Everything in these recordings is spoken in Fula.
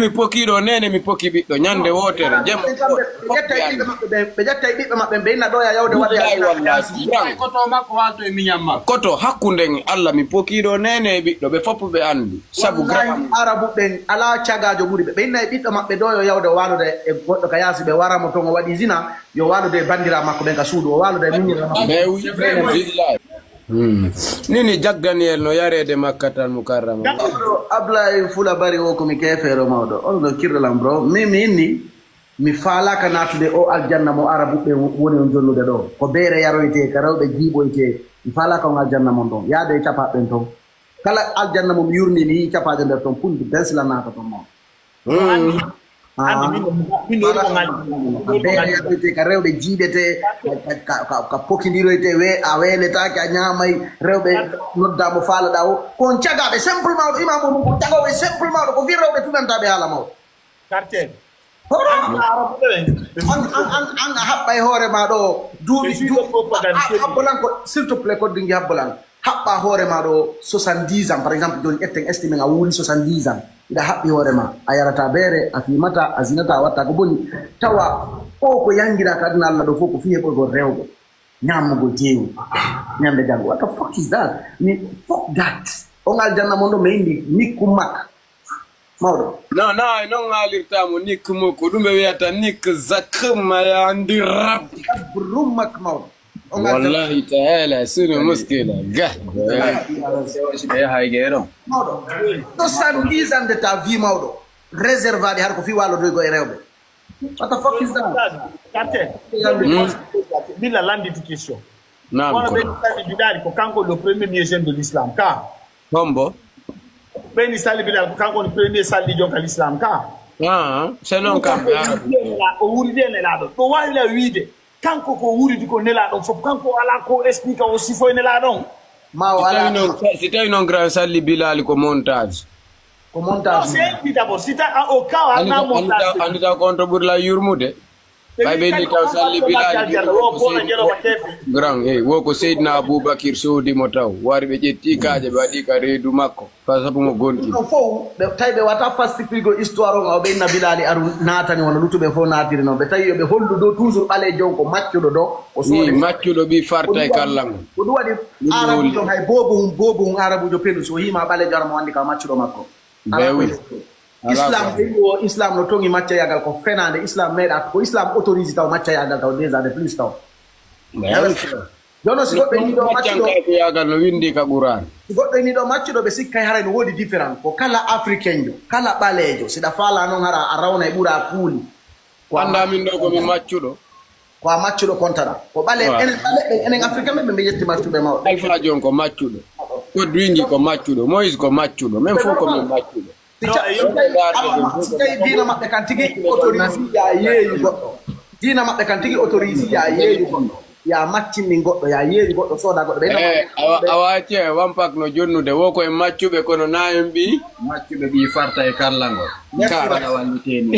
mi pokiɗo nene mi poki ɓiɗɗo ñande wotere jam ɓe ƴettay ɓiɓɓe maɓɓe ɓe inna ɗo ya yawde waɗa koto makko walto e miñam makko koto hakkunden Allah mi pokiɗo nene e ɓiɗɗo ɓe fopp ɓe andi sabu arabu ɓen ala cagajo ɓuuri ɓe inna e ɓiɗɗo maɓɓe ɗo yo yawde walude e goɗɗo ka yaasi ɓe waramo toon o waɗi zina yo walude e bandira makko ɓen ka suudu o walude e miñira makko nini Jak Daniel no yarede Makkatal Mukarrama Ablaye Fula Bari o komi kefeero mawɗo on ɗo kirɗolam bro min inni mi faalaka natude o aljanna mo arabu ɓe woni on jonnude ɗo ko beere yaroyte ka rewɓe jiiɓoyte mi faalaka on aljanna mon ɗon yaade e capaɓen toon kala aljanna mo mi yurni mi yi capaɗe nder toon punti bensila naata toon noon beere yaroyte ka rewɓe jiiɓete ka pokidiroyte a weeletake a ñaamay rewɓe noddamo faalaɗa o kon cagaɓe simple mawɗo imamu mum ko cagoɓe simple mawɗo ko fi rewɓe tugantaɓe haala mawɗo quartier an a haɓɓa e hoore ma ɗo duuɓi habbolanko s'il te plaît koddingi habbolan haɓɓa hoore ma ɗo 70 ans par exemple joni ƴetten estime a wuuri 70 ans ida haɓɓi hoore ma a yarata beere a fimata a zinata a watta ko boni tawa o ko yangira ka aduna Allah ɗo fof ko fi heɓoygol rewɓe ñammugo jeewu ñande jango what the fuck is that mi fuck that on aljanna mon ɗo mi indi nikku mak mawɗo non non haalirtamo Nick mokko ɗum ɓe wiyata Nick Zakmayandi rab rummak mawɗo wallahi taala sunu muskila ga e haygeero mawɗo 70 ans de ta vie mawɗo réservade har ko fi walodoygo e rewɓe what the fuck is that quartier bila landiti question naam wono ɓe sali bidali ko kanko le premier jeune de l'islam ka hombo ɓeni sali bidal ko kanko le premier salli jonka l'islam ka c'est non kamɓe o wuri de nelaɗo ɗo wawila wiide kanko ko wuridi ko nelaɗon fof kanko ala ko explique o sifo e nelaɗon si tawi noon grand salli Bilali ko montage c'est d'abord si au cas ana montage andita ko on to ɓurla yurmude ɓay ɓenni taw salli Bilali grand wo ko Seydina Aboubakir soodimo taw wari ɓe ƴetti kaaje ɓe waɗi ka reedu makko fa sabu mo gonɗi no fof ɓe tawi ɓe wata fastifrigo histoire o o ɓe inna Bilali aru natani wono luttuɓe fof natiri noon ɓe tawi yoɓe hollu ɗo toujours ɓalejo on ko maccuɗo ɗo ni maccuɗo ɓi farta e kallango ko ɗum waɗi arabujo hay bobo hum arabujo pelu so yima ɓalejo ara mo andi ka maccuɗo makko islam no tongi maccayagal ko fenade islam meeɗa ko islam autorise taw maccayagal taw déjà de plus taw jono si goɗɗo yiɗo maccayagal no windi ka Qur'an si goɗɗo yiɗo maccuɗo ɓe sikkay haray no woodi différent ko kala africain jo kala ɓalejo siɗa faala noon hara a rawna e ɓuura kuuli anda min ɗo komi maccuɗo ko a maccuɗo kontaɗa ko ɓale enen africain ɓe ɓe yetti maccuɓe mawɗo Alpha Jon ko maccuɗo Kodwingi ko maccuɗo Moïse ko maccuɗo même fof komin maccuɗo si tawi diina maɓɓe kan tigi autorise ya yeeyu goɗɗo diina maɓɓe kan tigi autorise ya yeeyu goɗɗo ya maccinni goɗɗo ya yeeyu goɗɗo sooda goɗɗo a wacce wampak no jonnude wo koye maccuɓe kono na en ɓi maccuɓe ɓi farta e karlangol kaɗa walliteni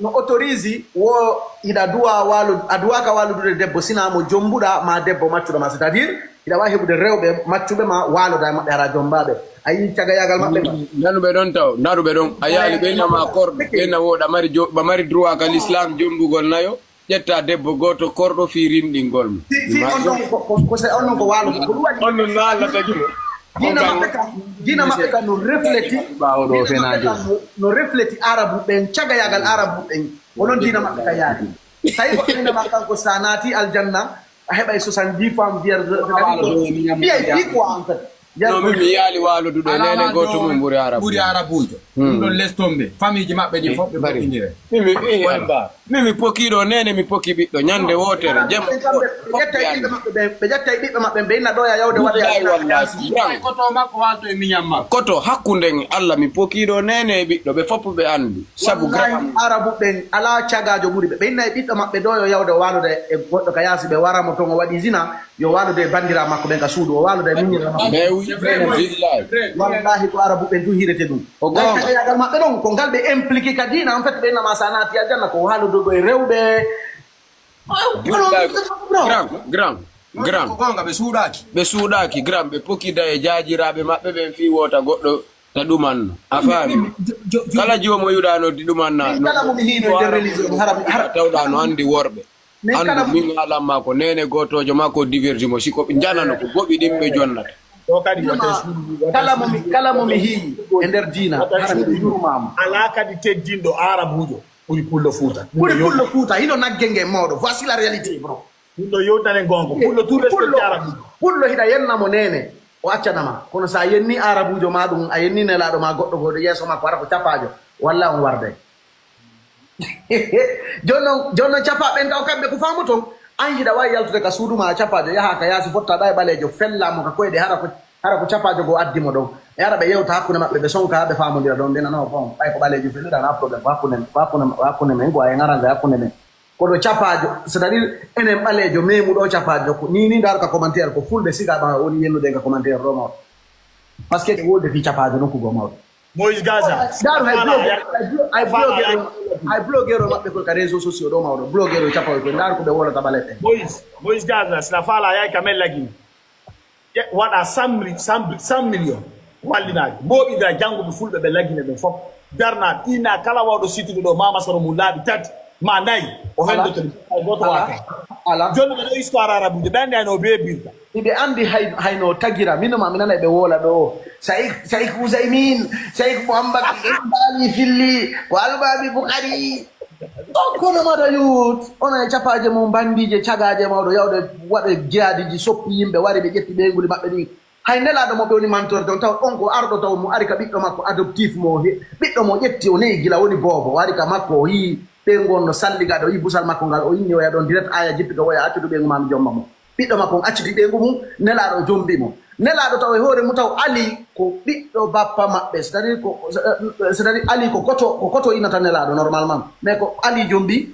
no autorise wo iɗa duwa walu a duwaka waludude debbo sinamo jombuɗa ma debbo maccuɗo ma c'est à dire iɗa wawi heɓude rewɓe maccuɓe ma waluda e maɓɓe hara jombaɓe a yi cagayagal maɓɓe nanuɓe ɗon taw naruɓe ɗon a yaali ɓeynama korɗo ɓeyna woɗa mari droit ka l'islam jombugol nayo ƴetta debbo goto korɗo fi rimɗingol ma fi on ɗon ko walu ko ɗum waɗi on ɗum no Allah tagimo dina maɓɓe kam no refléti arabu ɓen cagayagal arabu ɓen onon dina maɓɓe ka yaadi tawi ko ɗinama kanko sa naati aljanna a heɓay 70 femmes vierge ɓiyay fi quoi en fait no mi yaali waluduɗo nene goto mum ɓuuri arabujo ɗum ɗon les tombe famille ji maɓɓe ɗi fof ɓe ɓoɗɗidire mimi pokiɗo nene mi poki ɓiɗɗo ñande wotere jam ɓe ƴettay ɓiɓɓe maɓɓe ɓe inna ɗo ya yawde waɗa koto makko walto e miñam makko koto hakkunden Allah mi pokiɗo nene e ɓiɗɗo ɓe fopp ɓe andi sabu arabu ɓen ala cagajo ɓuuri ɓe inna e ɓiɗɗo maɓɓe ɗo yo yawde walude e goɗɗo ka yaasi ɓe waramo toon o waɗi zina yo walude e bandira makko ɓen ka suudu o walude e miñira makko wallahi ko arabu ɓen tu hirete ɗum yagal maɓɓe ɗon ko ngal ɓe impliqué ka dina en fait ɓe innama sa naati aljanna ko haaludogo e rewɓe grand ɓe suuɗaki ɓe suuɗaki grand ɓe pokida e jajiraɓe maɓɓe ɓen fi wota goɗɗo ta dumanno afami kala jomo yudano di dumanna kala mo mi hino der religion haram tawdano andi worbe andu min alam mako nene gotojo mako divertimo siko be janano ko gobi dimbe jonnata to kadi kala mo mi hini e der dina haram di yurmam ala kadi teddindo arabujo puri pullo futa hino naggenge modo voici la réalité bro pullo yotane gongo pullo tout respect arabujo pullo hida yenna mo nene o accanama kono sa yenni arabujo ma dum a yenni nelaɗo ma goɗɗo goɗo yeeso makko ara ko capajo walla on warde jonnon capaɓen taw kamɓe ko famu ton an yiɗa wawi yaltude ka suuduma capajo yaha ka yaasi fottaɗa e ɓalejo fellamo ka koyɗe hara ko capajo go addimo ɗon e ara ɓe yewta hakkude maɓɓe ɓe sonka ha ɓe famodira ɗon ndenano bon ɓay ko ɓalejo felliɗana probléme hakkude men go ayen arrange hakkude men koɗo capajo c'est à dire enen ɓalejo memuɗo capajo ko ni dar ka commentaire ko fulɓe sigaɓa woni yennude ka commentaire ɗo mawɗo par ce que ɗe wolde fi capajo nokkugo mawɗo Moïse Gaza daru hay blogueur o maɓɓe koy ka réseau sociaux ɗo mawɗo blogueur o capajo koy daru ko ɓe wolata ɓaleɗe Moïse Gaza sina fala yay ka men lagui waɗa 100 millions wallinaji mboɓida janggoɓe fulɓe ɓe laggine ɓe fof darnaɓe ina kala wawɗo sittude ɗo mama soro mum laaɓi tati ma nayi o hendoto goto waka ala joni ɓe ɗo histoire arabude ɓe andi hayno be birta iɓe andi hayno tagira minoma mi nana ɓe wola ɗo saik ousaymin saik mouhammad ibali filli ko albabi boukari o kono maɗa yut ona e capaje mum bandije cagaje mawɗo yawde waɗa jeyadiji soppi yimɓe wari ɓe ƴetti ɓeyguli maɓɓe ɗi hay nelaɗo mo ɓe woni mantorde on taw on ko arɗo taw mo ari ka ɓiɗɗo makko adoptif mo ɓiɗɗo mo ƴetti o neyi gila woni boobo o ari ka makko o yii ɓeyngol no salligaɗo o yi busal makko ngal o inni oya ɗon direct aya jippito oya accudu ɓeygu mami jomma mo ɓiɗɗo makko on acciti ɓeygu mum nelaɗo jombi mo nelaɗo taw e hoore mum taw ali ko ɓiɗɗo bappa maɓɓe c'est à dire ali ko koto innata nelaɗo normalement mais ko ali jombi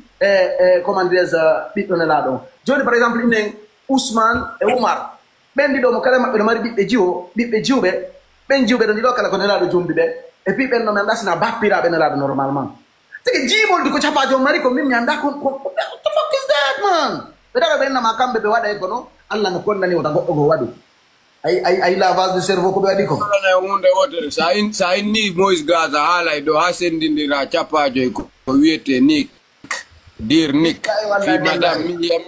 comment dirais ɓiɗɗo nelaɗo on joni par exemple inen ousmane e oumar ɓen ɗiɗo mo kala maɓɓe no mari ɓiɓɓe jiwɓe ɓen jiwɓe ɗon ɗiɗo kala ko nelaɗo jombi ɓe et puis ɓen no mi anda sina bappiraɓe nelaɗo normalement sike jiiɓoldi ko capajo mari ko min mi anda what the fuck is that man ɓe ɗaɗo ɓe innama kamɓe ɓe waɗa e kono allah no konnani wota goɗɗo go waɗu ay lavage de cerveau ko ɓe waɗi ko hunde wotere sa inni Moïse Gaza haalay ɗo ha sendindira capajo ko wiyete nik dir nik fi madame miya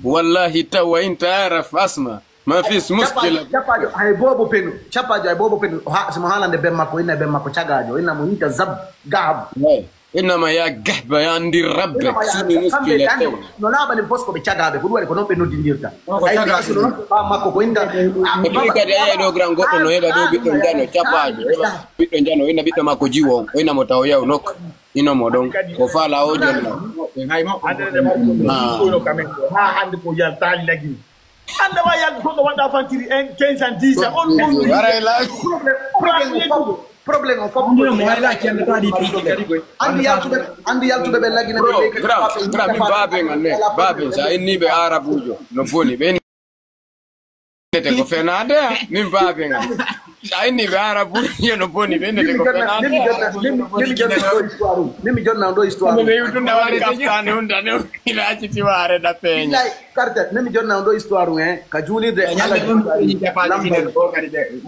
wallahi taw in taaraf asma ma fis muskila capajo hay bobo penu simo haalande ben makko inna ben makko cagajo inna mo yita zab gahab innama ya gahba ya andir rabbe suni muskila taw no laɓani pos ko ɓe cagaɓe ko ɗum waɗi ko noon ɓe noddidirta makko ko inda e kadi a ɗo gran goɗɗo no heɓa ɗo ɓiɗɗo jano capajo heɓa ɓiɗɗo jano inna ɓiɗɗo makko jiwo o innamo taw yaw nokka inomo ɗon ko faala o jonna ha hande ko yal taali lagini hande wa yalde goɗɗo waɗa fantiri 15 ans 10 ans on waray la probléme o fof andi yaltuɓe ɓe lagina gra min baben an ne baben sa inniɓe arabujo no boni ɓe nete ko fenade min baben an sa inniɓe arabujo no boni ɓe nete ko fenade min mi jonnam ɗo histoire yewtunde wari kaftane hundane ina acciti ware da peña carte min mi jonnam ɗo histoire he ka juulirde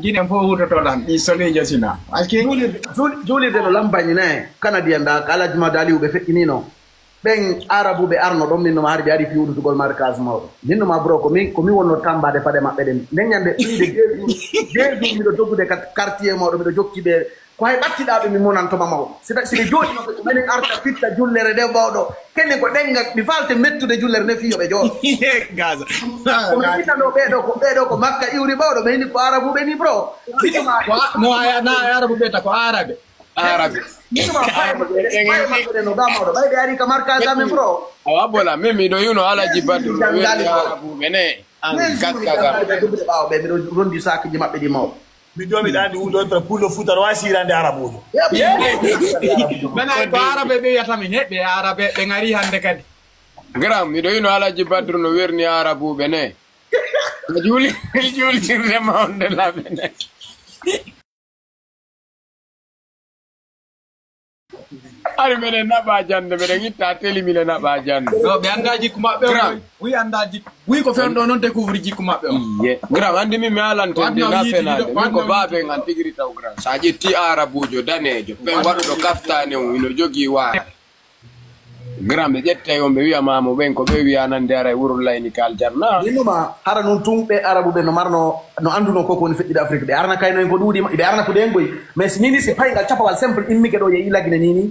guinen fof wutotoɗan ɗi solejo sina juulirde no lambagne ne canadien da ka alaji mado aliou ɓe feƴƴinino ɓen arabuɓe arno ɗon min noma hari ɓe ari fi wudutugol markage mawɗo min noma bro ko min wonno tambade paɗe maɓɓe ɗen nden ñande ɓiide 2 jours miɗo doggude quartier mawɗo miɗo jokki ɓe ko hay ɓattiɗaɓe mi monantoma mawɗo siɓe jooɗi minen arta fitta jullere nde mawɗo kene ko ɗenga mi falte mettude jullere nde fiyoɓe jooɗo Gaza komi finnano ɓeɗo ko makka iwri mawɗo ɓe hini ko arabuɓe ni bro no na arabuɓe ta ko arabe no gamaɗo ɓayde ari ka markage amen bro awa bola min miɗo yuno alaji baddu weɗi arabuɓe ne an gakkagam ɓawo ɓe miɗo rondi sakiji maɓɓe ɗi mawɗo mi jomi ɗandi hunde to pullo futaro wa sirande arabujo mana ko arabe ɓe yatami heɓɓe arabe ɓe gari hande kadi gram miɗo yuno alaji badru no werni arabuɓe ne julirde mawde laɓe ne ari menen naba jande meden itta teli minen naba jande no be anda jikku mabbe wi anda jikku wi ko fen do non découvrir jikku mabbe ye grand andi mi alante de na fenade min ko baabe ngan tigiri taw grand sa jetti arabujo danejo ben wadu do kaftane o ino jogi wa grand be jette on be wi'a mamo ben ko be wi'a nan dara wurul layni kal jarna dinuma hara non tumbe arabu be no marno no anduno ko woni feddi afrique be arna kayno en ko dudi be arna ko den boy mais nini si payngal chapawal simple immi ke do ye ilagine nini